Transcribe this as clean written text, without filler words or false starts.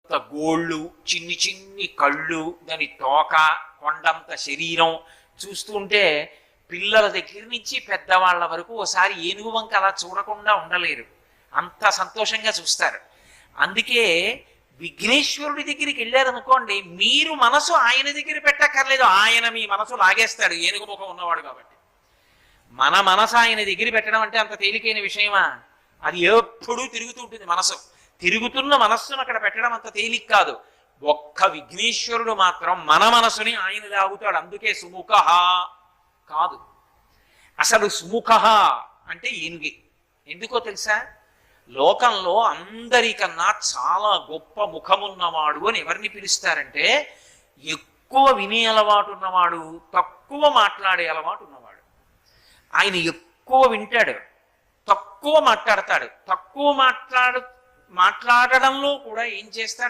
పెద్ద గోళ్ళు, చిన్ని చిన్ని కళ్ళు, దాని తోక, కొండంత శరీరం చూస్తుంటే పిల్లల దగ్గర నుంచి పెద్దవాళ్ళ వరకు ఓసారి ఏనుగు వంక అలా చూడకుండా ఉండలేరు, అంత సంతోషంగా చూస్తారు. అందుకే విఘ్నేశ్వరుడి దగ్గరికి వెళ్ళారనుకోండి, మీరు మనసు ఆయన దగ్గర పెట్టక్కర్లేదు, ఆయన మీ మనసు లాగేస్తాడు, ఏనుగు ముఖం ఉన్నవాడు కాబట్టి. మన మనసు ఆయన దగ్గర పెట్టడం అంటే అంత తేలికైన విషయమా? అది ఎప్పుడూ తిరుగుతూ ఉంటుంది మనసు. తిరుగుతున్న మనస్సును అక్కడ పెట్టడం అంత తేలిక కాదు. ఒక్క విఘ్నేశ్వరుడు మాత్రం మన మనసుని ఆయన లాగుతాడు. అందుకే సుముఖ కాదు, అసలు సుముఖ అంటే ఏనుగే. ఎందుకో తెలుసా? లోకంలో అందరికన్నా చాలా గొప్ప ముఖమున్నవాడు అని ఎవరిని పిలుస్తారంటే, ఎక్కువ వినే అలవాటు ఉన్నవాడు, తక్కువ మాట్లాడే అలవాటు ఉన్నవాడు. ఆయన ఎక్కువ వింటాడు, తక్కువ మాట్లాడతాడు. తక్కువ మాట్లాడడంలో కూడా ఏం చేస్తాడు